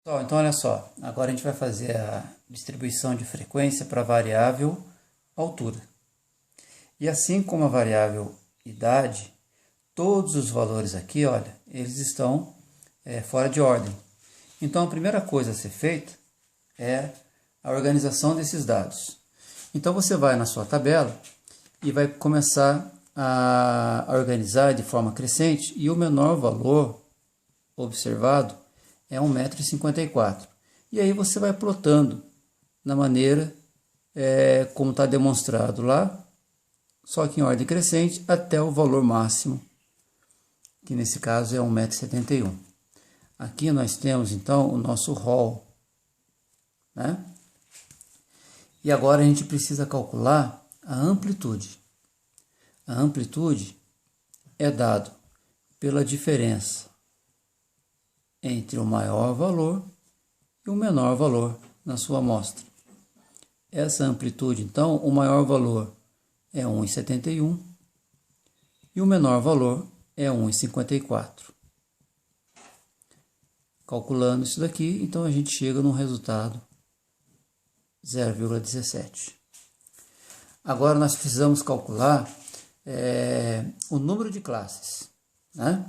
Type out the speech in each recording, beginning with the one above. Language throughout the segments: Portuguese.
Pessoal, então olha só, agora a gente vai fazer a distribuição de frequência para a variável altura. E assim como a variável idade, todos os valores aqui, olha, eles estão fora de ordem. Então a primeira coisa a ser feita é a organização desses dados. Então você vai na sua tabela e vai começar a organizar de forma crescente, e o menor valor observado é 1,54 m. E aí você vai plotando na maneira como está demonstrado lá, só que em ordem crescente, até o valor máximo, que nesse caso é 1,71 m. Aqui nós temos então o nosso rol, né? E agora a gente precisa calcular a amplitude. A amplitude é dado pela diferença entre o maior valor e o menor valor na sua amostra. Essa amplitude, então, o maior valor é 1,71 e o menor valor é 1,54. Calculando isso daqui, então a gente chega no resultado 0,17. Agora nós precisamos calcular o número de classes, né?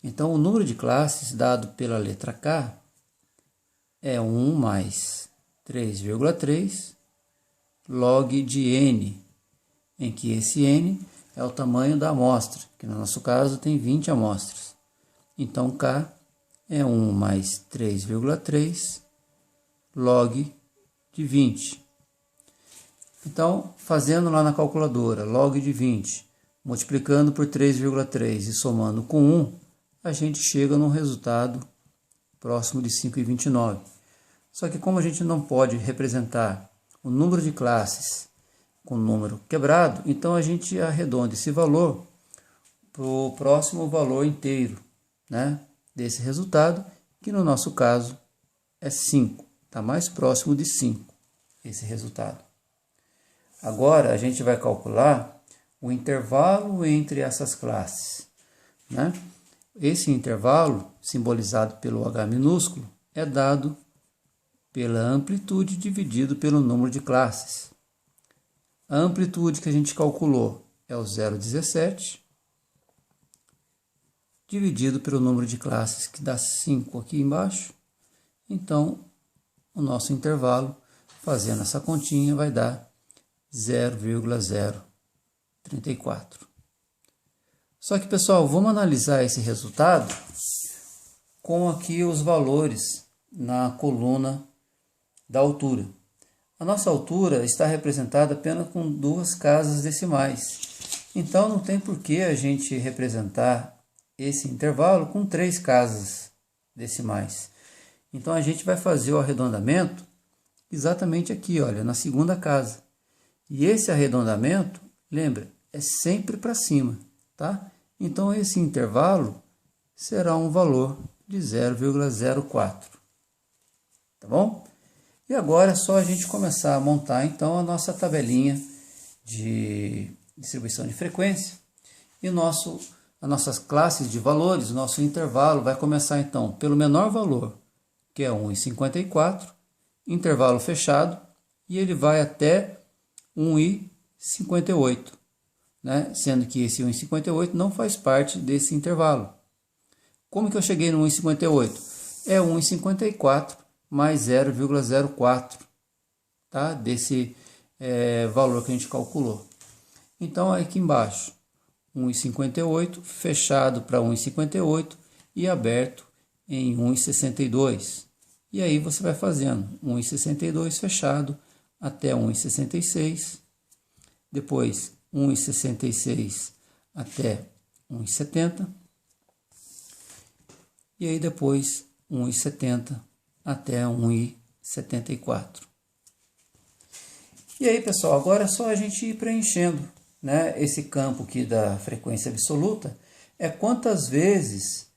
Então, o número de classes dado pela letra K é 1 mais 3,3 log de n, em que esse n é o tamanho da amostra, que no nosso caso tem 20 amostras. Então, K é 1 mais 3,3 log de 20. Então, fazendo lá na calculadora, log de 20, multiplicando por 3,3 e somando com 1, a gente chega num resultado próximo de 5,29. Só que como a gente não pode representar o número de classes com número quebrado, então a gente arredonda esse valor para o próximo valor inteiro, né, desse resultado, que no nosso caso é 5. Está mais próximo de 5 esse resultado. Agora a gente vai calcular o intervalo entre essas classes, né? Esse intervalo, simbolizado pelo H minúsculo, é dado pela amplitude dividido pelo número de classes. A amplitude que a gente calculou é o 0,17, dividido pelo número de classes, que dá 5 aqui embaixo. Então, o nosso intervalo, fazendo essa continha, vai dar 0,034. Só que, pessoal, vamos analisar esse resultado com aqui os valores na coluna da altura. A nossa altura está representada apenas com 2 casas decimais. Então, não tem por que a gente representar esse intervalo com 3 casas decimais. Então, a gente vai fazer o arredondamento exatamente aqui, olha, na segunda casa. E esse arredondamento, lembra, é sempre para cima, tá? Então, esse intervalo será um valor de 0,04, tá bom? E agora é só a gente começar a montar, então, a nossa tabelinha de distribuição de frequência. E as nossas classes de valores, o nosso intervalo vai começar, então, pelo menor valor, que é 1,54, intervalo fechado, e ele vai até 1,58. Né? Sendo que esse 1,58 não faz parte desse intervalo. Como que eu cheguei no 1,58? É 1,54 mais 0,04, tá? Desse valor que a gente calculou. Então, aqui embaixo, 1,58 fechado para 1,58 e aberto em 1,62. E aí você vai fazendo 1,62 fechado até 1,66. Depois 1,66 até 1,70 e aí depois 1,70 até 1,74. E aí, pessoal, agora é só a gente ir preenchendo, né, esse campo aqui da frequência absoluta, é quantas vezes,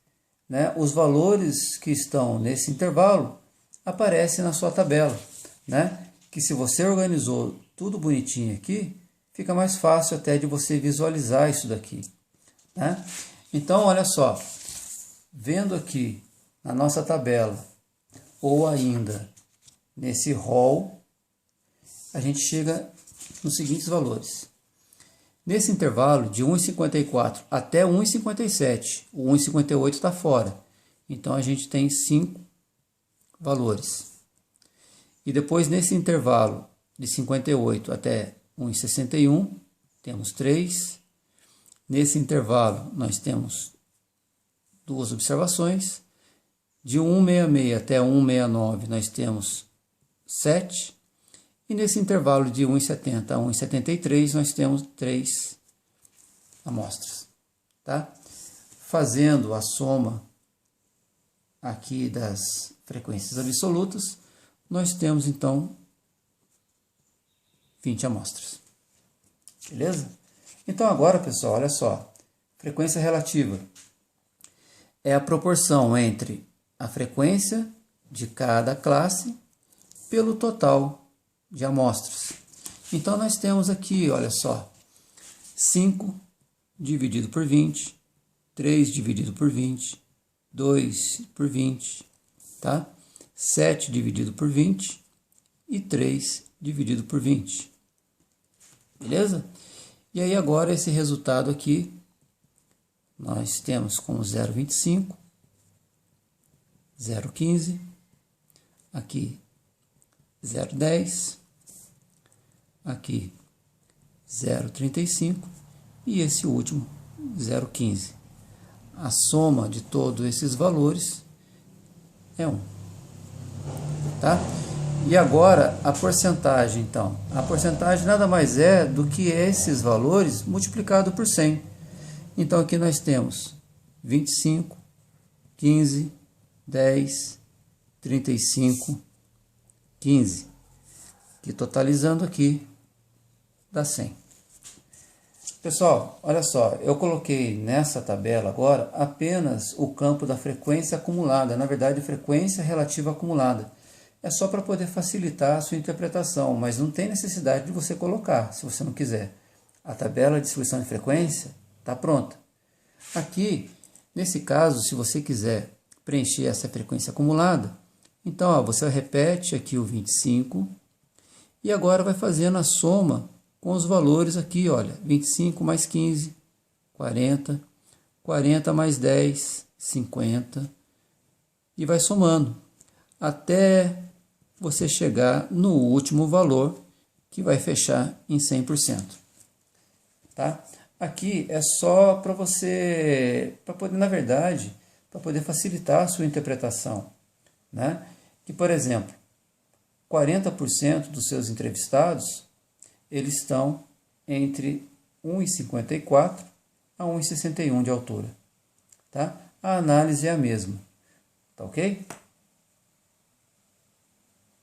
né, os valores que estão nesse intervalo aparecem na sua tabela, né? Que se você organizou tudo bonitinho aqui, fica mais fácil até de você visualizar isso daqui, né? Então, olha só, vendo aqui na nossa tabela ou ainda nesse rol, a gente chega nos seguintes valores. Nesse intervalo de 1,54 até 1,57, o 1,58 está fora. Então a gente tem 5 valores. E depois nesse intervalo de 58 até 1,61, temos 3. Nesse intervalo nós temos 2 observações. De 1,66 até 1,69 nós temos 7. E nesse intervalo de 1,70 a 1,73 nós temos 3 amostras. Tá? Fazendo a soma aqui das frequências absolutas, nós temos então 20 amostras. Beleza? Então agora, pessoal, olha só. Frequência relativa é a proporção entre a frequência de cada classe pelo total de amostras. Então nós temos aqui, olha só, 5 dividido por 20, 3 dividido por 20, 2 por 20, tá? 7 dividido por 20 e 3 dividido por 20. Beleza? E aí agora esse resultado aqui, nós temos como 0,25, 0,15, aqui 0,10, aqui 0,35 e esse último 0,15. A soma de todos esses valores é 1. Tá? E agora a porcentagem, então. A porcentagem nada mais é do que esses valores multiplicado por 100. Então aqui nós temos 25, 15, 10, 35, 15, que totalizando aqui dá 100. Pessoal, olha só, eu coloquei nessa tabela agora apenas o campo da frequência acumulada, na verdade frequência relativa acumulada. É só para poder facilitar a sua interpretação, mas não tem necessidade de você colocar, se você não quiser. A tabela de distribuição de frequência está pronta. Aqui, nesse caso, se você quiser preencher essa frequência acumulada, então ó, você repete aqui o 25 e agora vai fazendo a soma com os valores aqui, olha, 25 mais 15, 40, 40 mais 10, 50, e vai somando até você chegar no último valor, que vai fechar em 100%. Tá? Aqui é só para você, para poder, na verdade, para poder facilitar a sua interpretação, né? Que, por exemplo, 40% dos seus entrevistados, eles estão entre 1,54 a 1,61 de altura. Tá? A análise é a mesma. Tá ok?